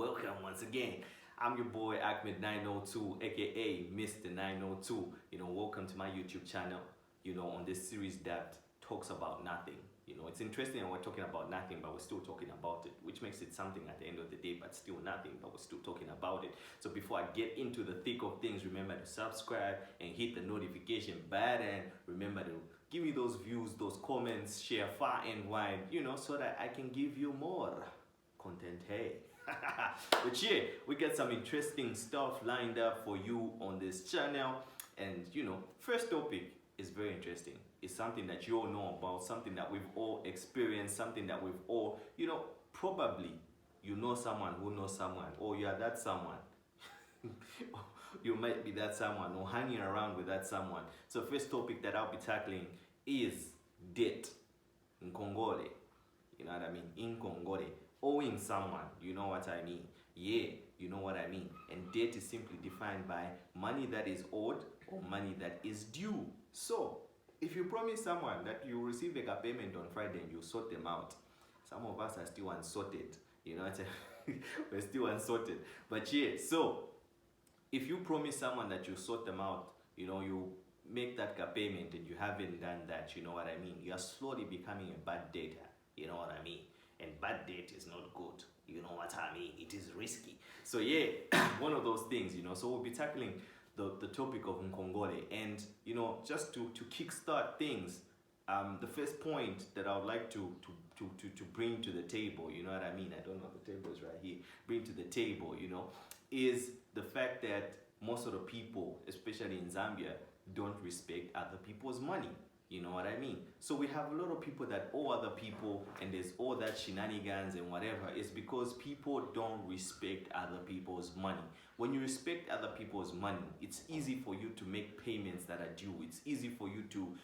welcome once again. I'm your boy Ahmed 902, aka Mr. 902. Welcome to my YouTube channel. On this series that talks about nothing. It's interesting that we're talking about nothing, but we're still talking about it, which makes it something at the end of the day, but still nothing, but we're still talking about it. So before I get into the thick of things, remember to subscribe and hit the notification button. Remember to give me those views, those comments, share far and wide, so that I can give you more content. Hey. But yeah, we got some interesting stuff lined up for you on this channel. And first topic is very interesting. It's something that you all know about, something that we've all experienced, something that we've all, probably you know someone who knows someone, or you are that someone. You might be that someone or hanging around with that someone. So first topic that I'll be tackling is debt. Nkongole. You know what I mean? Nkongole. Owing someone, you know what I mean? Yeah, you know what I mean. And debt is simply defined by money that is owed or money that is due. So, if you promise someone that you receive a payment on Friday and you sort them out, some of us are still unsorted. We're still unsorted. But yeah, so if you promise someone that you sort them out, you make that payment and you haven't done that, you know what I mean? You are slowly becoming a bad debtor, you know what I mean? And bad debt is not good, you know what I mean? It is risky. So yeah, one of those things, so we'll be tackling the topic of Nkongole. And just to kickstart things, the first point that I would like to bring to the table, you know what I mean? I don't know, the table is right here. Bring to the table, is the fact that most of the people, especially in Zambia, don't respect other people's money. You know what I mean? So we have a lot of people that owe other people, and there's all that shenanigans and whatever. It's because people don't respect other people's money. When you respect other people's money, it's easy for you to make payments that are due. It's easy for you to,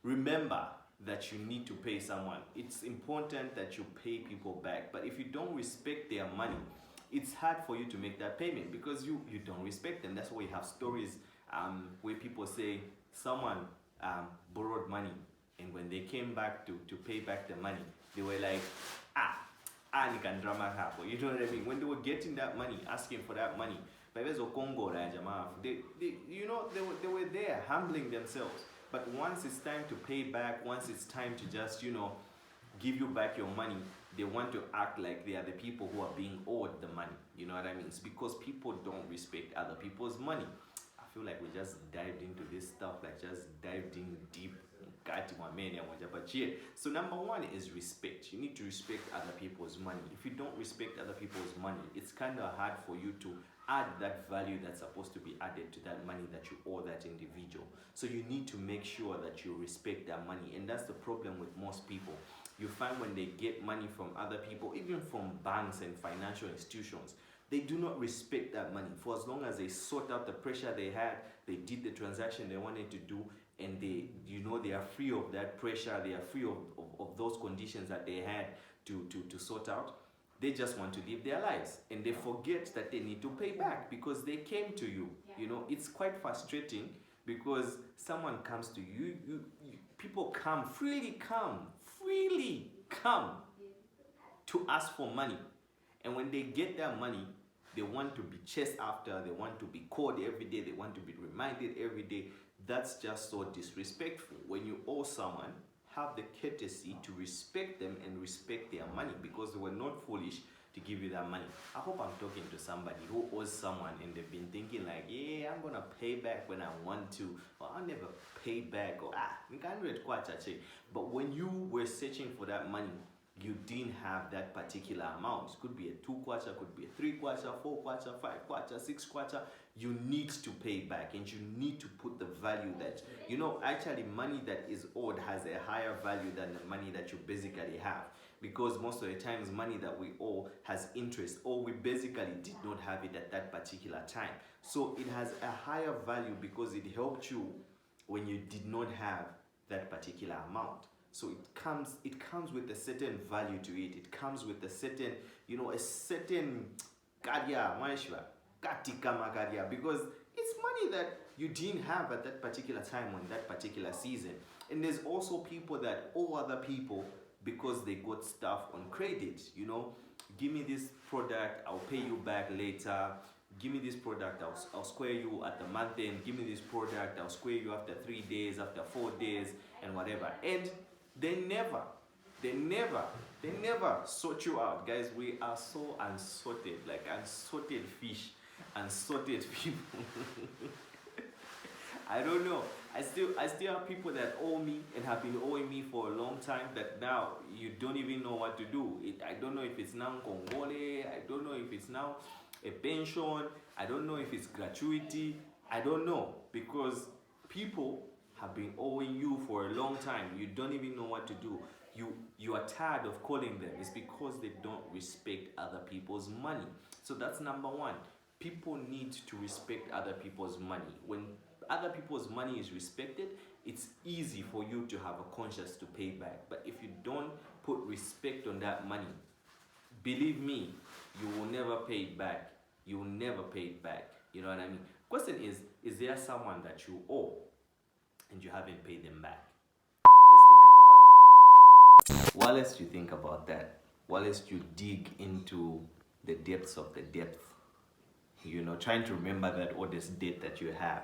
remember that you need to pay someone. It's important that you pay people back. But if you don't respect their money, it's hard for you to make that payment because you don't respect them. That's why we have stories where people say someone borrowed money, and when they came back to pay back the money, they were like, you can drama happen. You know what I mean? When they were getting that money, asking for that money, they were there humbling themselves. But once it's time to pay back, once it's time to just give you back your money, they want to act like they are the people who are being owed the money. You know what I mean? It's because people don't respect other people's money. I feel like we just dived into this stuff, just dived in deep. But yeah, so number one is respect. You need to respect other people's money. If you don't respect other people's money, it's kind of hard for you to add that value that's supposed to be added to that money that you owe that individual. So you need to make sure that you respect their money, and that's the problem with most people. You find when they get money from other people, even from banks and financial institutions, they do not respect that money. For as long as they sort out the pressure they had, they did the transaction they wanted to do, and they are free of that pressure, they are free of those conditions that they had to sort out. They just want to live their lives, and they forget that they need to pay back because they came to you. It's quite frustrating because someone comes to you, people freely come to ask for money. And when they get their money, they want to be chased after, they want to be called every day, they want to be reminded every day. That's just so disrespectful. When you owe someone, have the courtesy to respect them and respect their money because they were not foolish to give you that money. I hope I'm talking to somebody who owes someone and they've been thinking like, yeah, I'm gonna pay back when I want to, or I'll never pay back, or but when you were searching for that money, you didn't have that particular amount. It could be a 2 kwacha, could be a 3 kwacha, 4 kwacha, 5 kwacha, 6 kwacha. You need to pay back, and you need to put the value that, actually money that is owed has a higher value than the money that you basically have. Because most of the times money that we owe has interest, or we basically did not have it at that particular time. So it has a higher value because it helped you when you did not have that particular amount. So it comes with a certain value to it. It comes with a certain, a certain because it's money that you didn't have at that particular time, on that particular season. And there's also people that owe other people because they got stuff on credit. give me this product, I'll pay you back later. Give me this product, I'll square you at the month end. Give me this product, I'll square you after 3 days, after 4 days, and whatever. And they never, they never, they never sort you out. Guys, we are so unsorted, like unsorted fish, unsorted people. I don't know. I still have people that owe me and have been owing me for a long time that now you don't even know what to do. I don't know if it's now Nkongole, I don't know if it's now a pension, I don't know if it's gratuity, I don't know, because people have been owing you for a long time. You don't even know what to do. You are tired of calling them. It's because they don't respect other people's money. So that's number one. People need to respect other people's money. When other people's money is respected, it's easy for you to have a conscience to pay back. But if you don't put respect on that money, believe me, you will never pay it back. You will never pay it back. You know what I mean? Question is there someone that you owe and you haven't paid them back? Let's think about it. While else you think about that, while else you dig into the depths of the depth, you know, trying to remember that oldest debt that you have.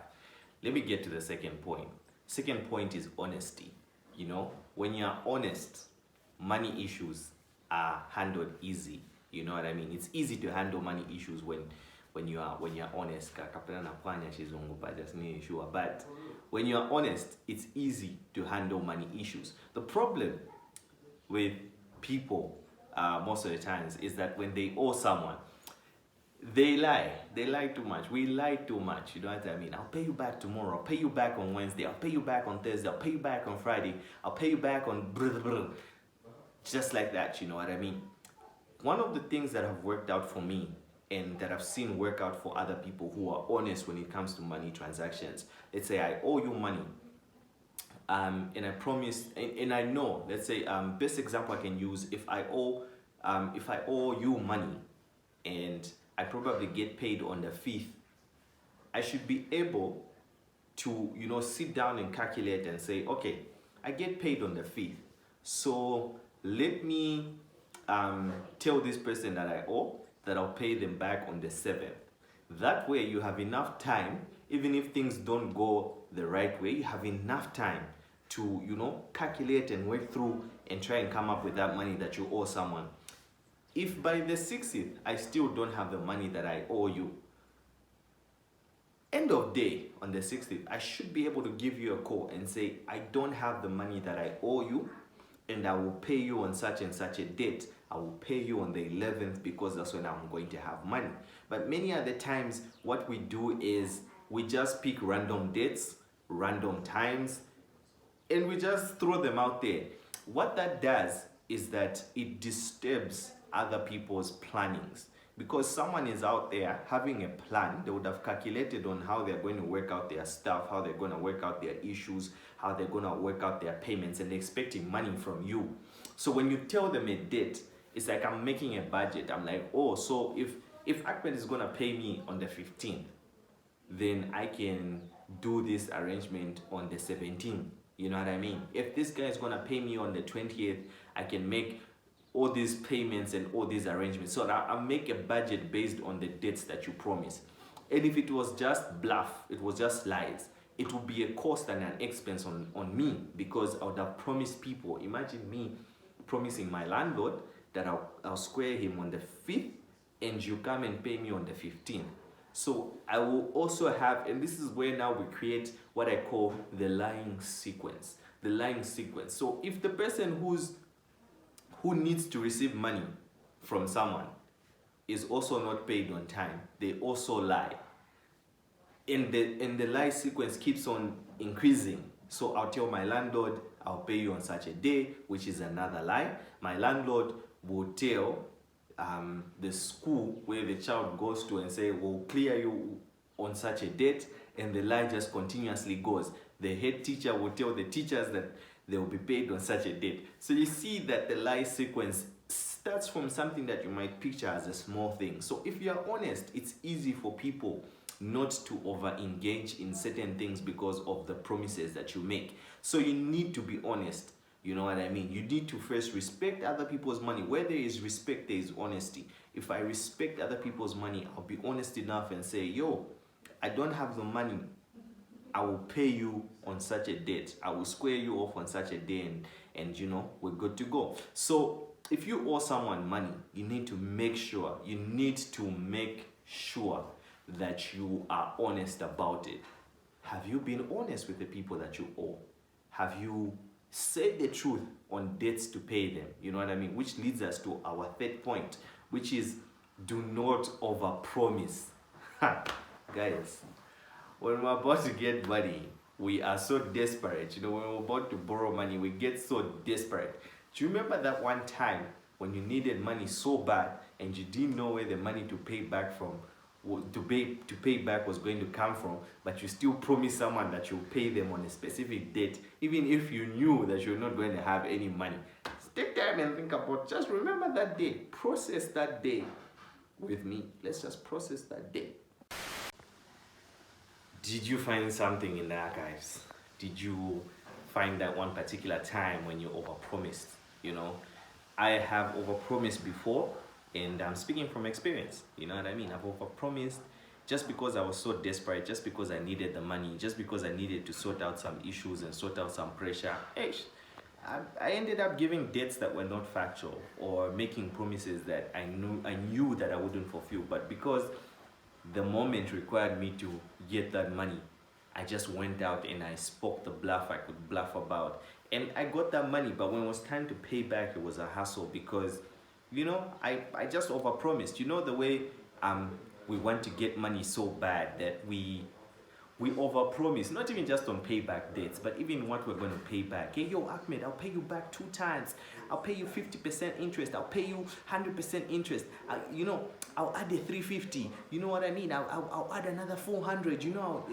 Let me get to the second point. Second point is honesty. You know, when you're honest, money issues are handled easy. You know what I mean? It's easy to handle money issues when you're honest. But when you're honest, it's easy to handle money issues. The problem with people most of the times is that when they owe someone, they lie too much. We lie too much, you know what I mean? I'll pay you back tomorrow, I'll pay you back on Wednesday, I'll pay you back on Thursday, I'll pay you back on Friday, I'll pay you back on just like that, you know what I mean? One of the things that have worked out for me and that I've seen work out for other people who are honest when it comes to money transactions, let's say I owe you money, and I promise, and I know, let's say, best example I can use, if I owe you money and I probably get paid on the 5th, I should be able to, you know, sit down and calculate and say, okay, I get paid on the 5th, so let me tell this person that I owe that I'll pay them back on the 7th. That way you have enough time, even if things don't go the right way, you have enough time to, you know, calculate and work through and try and come up with that money that you owe someone. If by the 60th, I still don't have the money that I owe you, end of day, on the 60th, I should be able to give you a call and say, I don't have the money that I owe you, and I will pay you on such and such a date. I will pay you on the 11th because that's when I'm going to have money. But many other times, what we do is we just pick random dates, random times, and we just throw them out there. What that does is that it disturbs other people's plannings, because someone is out there having a plan. They would have calculated on how they're going to work out their stuff, how they're going to work out their issues, how they're going to work out their payments, and they're expecting money from you. So when you tell them a date, it's like I'm making a budget. I'm like, oh, so if Ahmed is going to pay me on the 15th, then I can do this arrangement on the 17th. You know what I mean? If this guy is going to pay me on the 20th, I can make all these payments and all these arrangements. So that I'll make a budget based on the dates that you promise. And if it was just bluff, it was just lies, it would be a cost and an expense on me, because I would have promised people. Imagine me promising my landlord that I'll square him on the 5th and you come and pay me on the 15th. So I will also have, and this is where now we create what I call the lying sequence. The lying sequence. So if the person who needs to receive money from someone is also not paid on time, they also lie. And the lie sequence keeps on increasing. So I'll tell my landlord, I'll pay you on such a day, which is another lie. My landlord will tell the school where the child goes to and say, we'll clear you on such a date, and the lie just continuously goes. The head teacher will tell the teachers that they will be paid on such a date. So you see that the lie sequence starts from something that you might picture as a small thing. So if you are honest, it's easy for people not to over-engage in certain things because of the promises that you make. So you need to be honest. You know what I mean? You need to first respect other people's money. Where there is respect, there is honesty. If I respect other people's money, I'll be honest enough and say, yo, I don't have the money. I will pay you on such a date. I will square you off on such a day, and you know, we're good to go. So if you owe someone money, you need to make sure that you are honest about it. Have you been honest with the people that you owe? Have you said the truth on dates to pay them? You know what I mean? Which leads us to our third point, which is do not overpromise. Guys, when we're about to get money, we are so desperate. You know, when we're about to borrow money, we get so desperate. Do you remember that one time when you needed money so bad and you didn't know where the money to pay back was going to come from, but you still promised someone that you'll pay them on a specific date, even if you knew that you're not going to have any money? Take time and think about, just remember that day. Process that day with me. Let's just process that day. Did you find something in the archives? Did you find that one particular time when you overpromised? You know, I have overpromised before, and I'm speaking from experience. You know what I mean? I've overpromised just because I was so desperate, just because I needed the money, just because I needed to sort out some issues and sort out some pressure. I ended up giving dates that were not factual, or making promises that I knew that I wouldn't fulfill. But because the moment required me to get that money, I just went out and I spoke the bluff I could bluff about, and I got that money. But when it was time to pay back, it was a hassle because, you know, I just overpromised. You know, the way we want to get money so bad that we overpromise, not even just on payback dates, but even what we're going to pay back. Hey, yo, Ahmed, I'll pay you back 2 times. I'll pay you 50% interest. I'll pay you 100% interest. You know, I'll add a 350. You know what I mean? I'll add another 400. You know,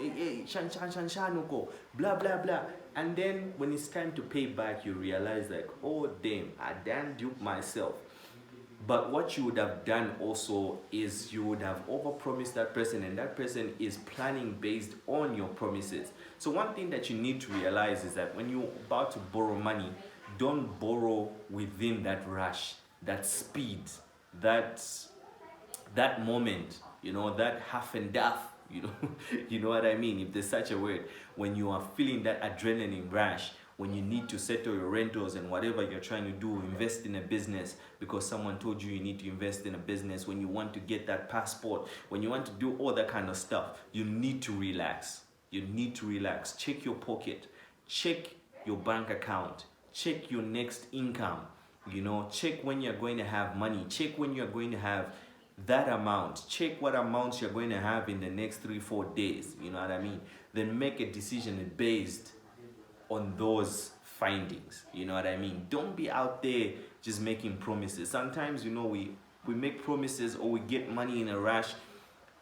blah, blah, blah. And then when it's time to pay back, you realize like, oh, damn, I done duped myself. But what you would have done also is you would have overpromised that person, and that person is planning based on your promises. So one thing that you need to realize is that when you're about to borrow money, don't borrow within that rush, that speed, that moment, you know, that half and half, you know, you know what I mean, if there's such a word. When you are feeling that adrenaline rush, when you need to settle your rentals and whatever you're trying to do, invest in a business because someone told you need to invest in a business, when you want to get that passport, when you want to do all that kind of stuff, you need to relax. You need to relax. Check your pocket. Check your bank account. Check your next income. You know, check when you're going to have money. Check when you're going to have that amount. Check what amounts you're going to have in the next 3-4 days. You know what I mean? Then make a decision based on those findings. You know what I mean? Don't be out there just making promises. Sometimes, you know, we make promises or we get money in a rush.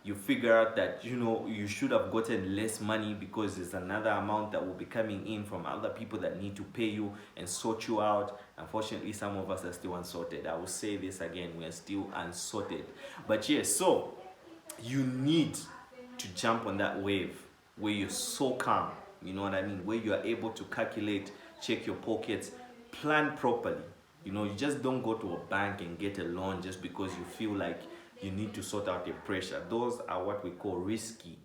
You figure out that, you know, you should have gotten less money because there's another amount that will be coming in from other people that need to pay you and sort you out. Unfortunately, some of us are still unsorted. I will say this again, we are still unsorted. But yes, so you need to jump on that wave where you're so calm. You know what I mean? Where you are able to calculate, check your pockets, plan properly. You know, you just don't go to a bank and get a loan just because you feel like you need to sort out your pressure. Those are what we call risky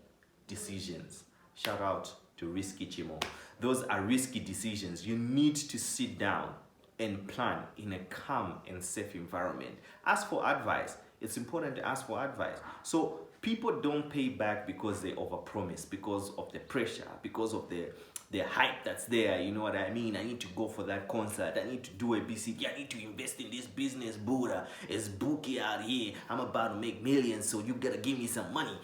decisions. Shout out to Risky Chimo. Those are risky decisions. You need to sit down and plan in a calm and safe environment. Ask for advice. It's important to ask for advice. So people don't pay back because they overpromise, because of the pressure, because of the hype that's there. You know what I mean? I need to go for that concert. I need to do a BCG. I need to invest in this business. Buddha, it's bookie out here. I'm about to make millions, so you gotta give me some money.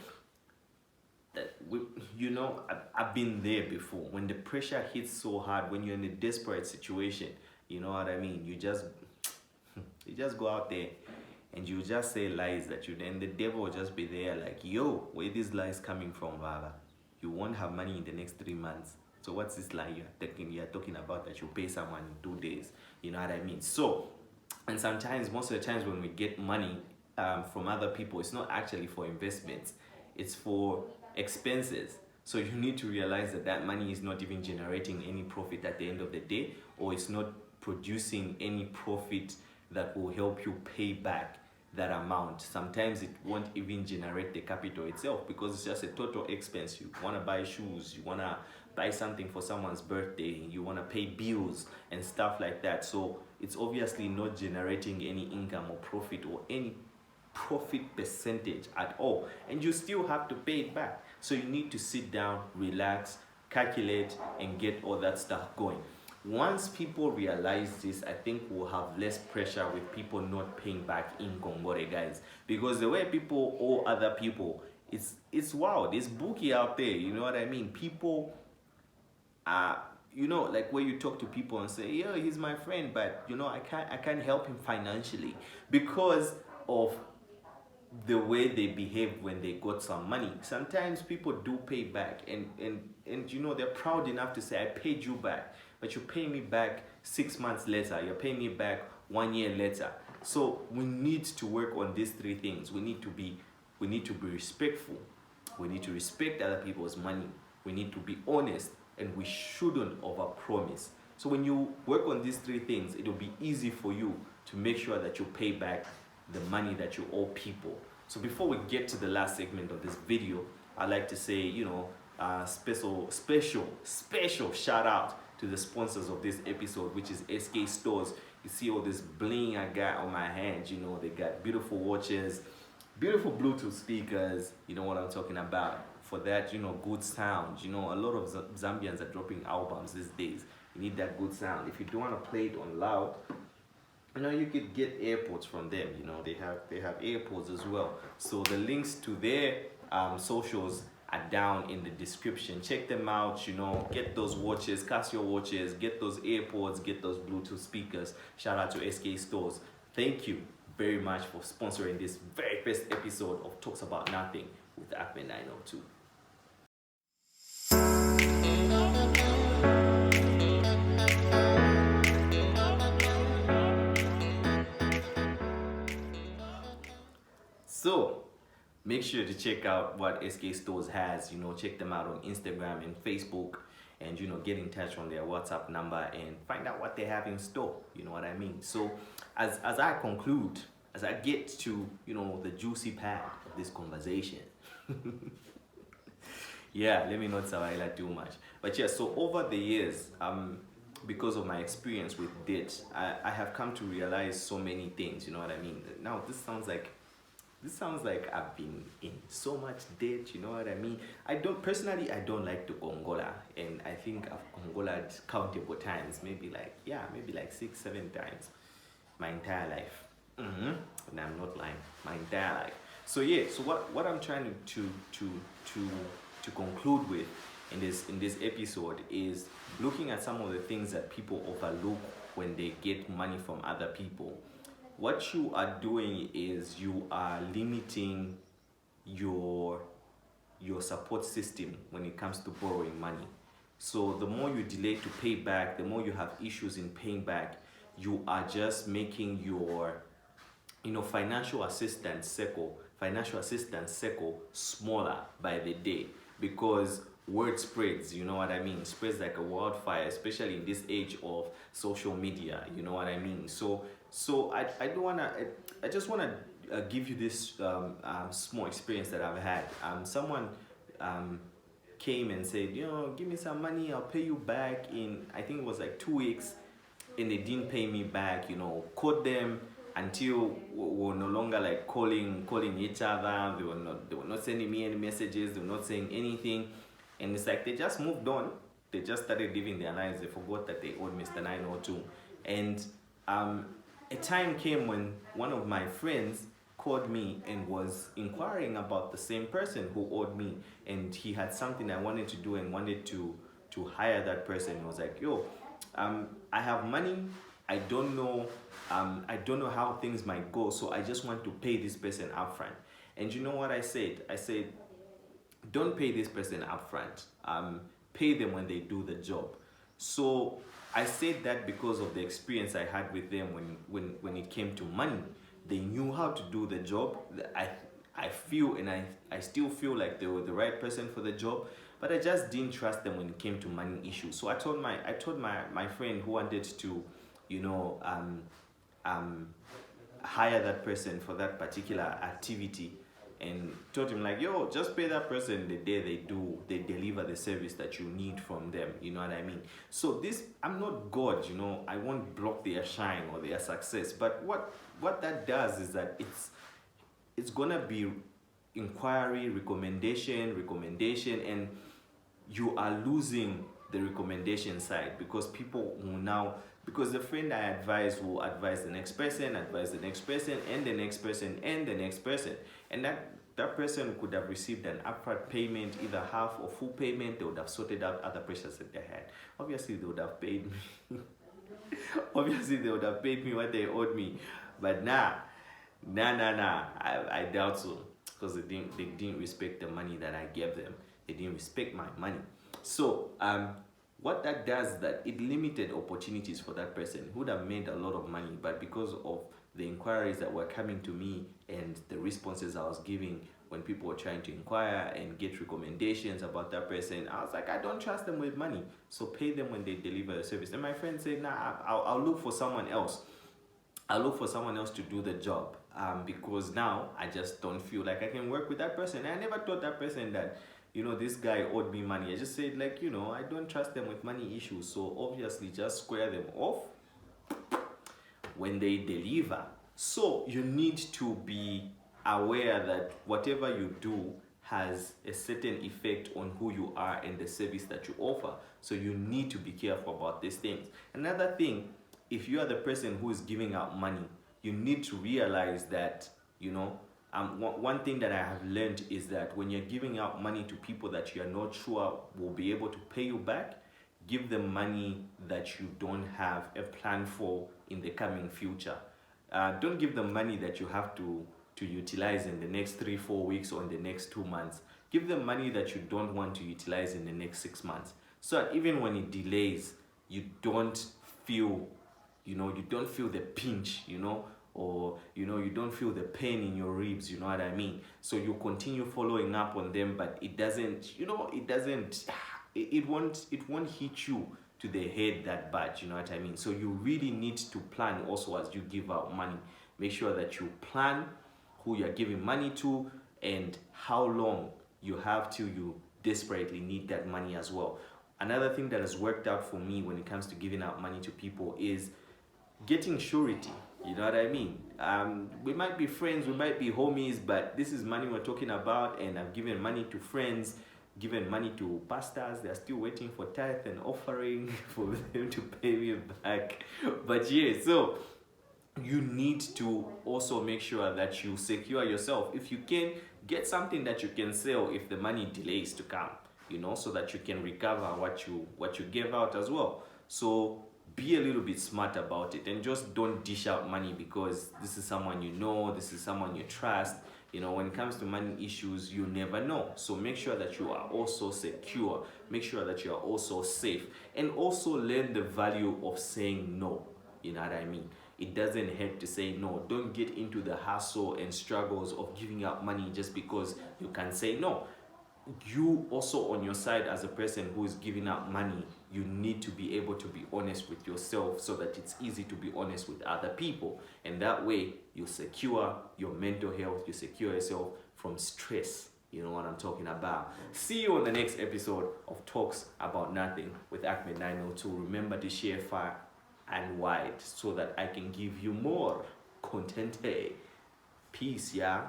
You know, I've been there before. When the pressure hits so hard, when you're in a desperate situation, you know what I mean? You just go out there and you just say lies that and the devil will just be there like, yo, where these lies coming from, Baba? You won't have money in the next 3 months. So what's this lie you're talking about that you pay someone in 2 days? You know what I mean? So, and sometimes, most of the times when we get money from other people, it's not actually for investments. It's for expenses. So you need to realize that that money is not even generating any profit at the end of the day, or it's not producing any profit that will help you pay back that amount. Sometimes it won't even generate the capital itself because it's just a total expense. You want to buy shoes, you want to buy something for someone's birthday, you want to pay bills and stuff like that. So it's obviously not generating any income or profit or any profit percentage at all, and you still have to pay it back. So you need to sit down, relax, calculate, and get all that stuff going. Once people realize this, I think we'll have less pressure with people not paying back in Nkongole, guys. Because the way people owe other people, it's wild. It's bookie out there, you know what I mean? People are, like where you talk to people and say, yeah, he's my friend, but I can't help him financially because of the way they behaved when they got some money. Sometimes people do pay back, and they're proud enough to say, I paid you back, but you pay me back 6 months later, you're paying me back 1 year later. So we need to work on these three things. We need to be respectful, we need to respect other people's money, we need to be honest, and we shouldn't overpromise. So when you work on these three things, it'll be easy for you to make sure that you pay back the money that you owe people. So before we get to the last segment of this video, I'd like to say, special shout out to the sponsors of this episode, which is SK Stores. You see all this bling I got on my hands, they got beautiful watches, beautiful Bluetooth speakers, you know what I'm talking about. For that, good sound. A lot of Zambians are dropping albums these days. You need that good sound. If you don't want to play it on loud, you could get AirPods from them. They have AirPods as well. So the links to their socials are down in the description. Check them out. Get those watches, Casio watches, get those AirPods, get those Bluetooth speakers. Shout out to SK Stores. Thank you very much for sponsoring this very first episode of Talks About Nothing with Ahmed 902. So make sure to check out what SK Stores has. Check them out on Instagram and Facebook, and get in touch on their WhatsApp number and find out what they have in store. You know what I mean? So as I conclude, as I get to the juicy part of this conversation, yeah, let me not say too much. But yeah, so over the years, because of my experience with debt, I have come to realize so many things. You know what I mean? Now this sounds like I've been in so much debt, you know what I mean? I don't like to Nkongole, and I think I've Nkongoled countable times, maybe like 6-7 times my entire life. And I'm not lying, my entire life. So yeah, so what I'm trying to conclude with in this episode is looking at some of the things that people overlook when they get money from other people. What you are doing is you are limiting your support system when it comes to borrowing money. So the more you delay to pay back, the more you have issues in paying back, you are just making your financial assistance circle smaller by the day, because word spreads, you know what I mean? Spreads like a wildfire, especially in this age of social media, you know what I mean? So I just wanna give you this small experience that I've had. Someone came and said, give me some money, I'll pay you back in, I think it was like 2 weeks, and they didn't pay me back. Called them until we were no longer like calling each other. They were not sending me any messages, they were not saying anything, and it's like they just moved on. They just started living their lives. They forgot that they owed Mr. 902. And a time came when one of my friends called me and was inquiring about the same person who owed me, and he had something I wanted to do and wanted to hire that person. He was like, I have money, I don't know how things might go, so I just want to pay this person upfront. And you know what I said? I said, don't pay this person upfront. Pay them when they do the job. So I said that because of the experience I had with them when it came to money. They knew how to do the job. I feel, and I still feel like they were the right person for the job, but I just didn't trust them when it came to money issues. So I told my friend who wanted to you know, hire that person for that particular activity, and told him like, yo, just pay that person the day they deliver the service that you need from them. You know what I mean? So this, I'm not God, you know, I won't block their shine or their success, but what that does is that it's gonna be inquiry, recommendation, and you are losing the recommendation side, because people will now, because the friend I advise will advise the next person, advise the next person, and the next person, and the next person, and that person could have received an upfront payment, either half or full payment. They would have sorted out other pressures that they had. Obviously they would have paid me obviously they would have paid me what they owed me, but nah, I doubt so, because they didn't respect the money that I gave them. They didn't respect my money. So what that does is that it limited opportunities for that person who would have made a lot of money, but because of the inquiries that were coming to me and the responses I was giving when people were trying to inquire and get recommendations about that person, I was like, I don't trust them with money, so pay them when they deliver the service. And my friend said, nah, I'll look for someone else. I'll look for someone else to do the job, because now I just don't feel like I can work with that person. And I never told that person that, you know, this guy owed me money. I just said, like, you know, I don't trust them with money issues, so obviously just square them off when they deliver. So you need to be aware that whatever you do has a certain effect on who you are and the service that you offer. So you need to be careful about these things. Another thing, if you are the person who is giving out money, you need to realize that, you know, one thing that I have learned is that when you're giving out money to people that you are not sure will be able to pay you back, give them money that you don't have a plan for in the coming future. Don't give them money that you have to utilize in the next 3-4 weeks or in the next 2 months. Give them money that you don't want to utilize in the next 6 months, so that even when it delays, you don't feel, you know, you don't feel the pinch, you know, or, you know, you don't feel the pain in your ribs, you know what I mean? So you continue following up on them, but it doesn't, you know, it won't hit you to the head that bad, you know what I mean? So you really need to plan also as you give out money. Make sure that you plan who you're giving money to and how long you have till you desperately need that money as well. Another thing that has worked out for me when it comes to giving out money to people is getting surety. You know what I mean? We might be friends, we might be homies, but this is money we're talking about, and I've given money to friends, given money to pastors. They're still waiting for tithe and offering for them to pay me back. But yeah, so you need to also make sure that you secure yourself. If you can, get something that you can sell if the money delays to come, you know, so that you can recover what you gave out as well. So be a little bit smart about it, and just don't dish out money because this is someone you know, this is someone you trust. You know, when it comes to money issues, you never know. So make sure that you are also secure. Make sure that you are also safe. And also learn the value of saying no. You know what I mean? It doesn't hurt to say no. Don't get into the hassle and struggles of giving out money just because you can say no. You also, on your side, as a person who is giving out money, you need to be able to be honest with yourself so that it's easy to be honest with other people. And that way you secure your mental health, you secure yourself from stress. You know what I'm talking about. See you on the next episode of Talks About Nothing with Ahmed 902. Remember to share far and wide so that I can give you more content. Peace, yeah.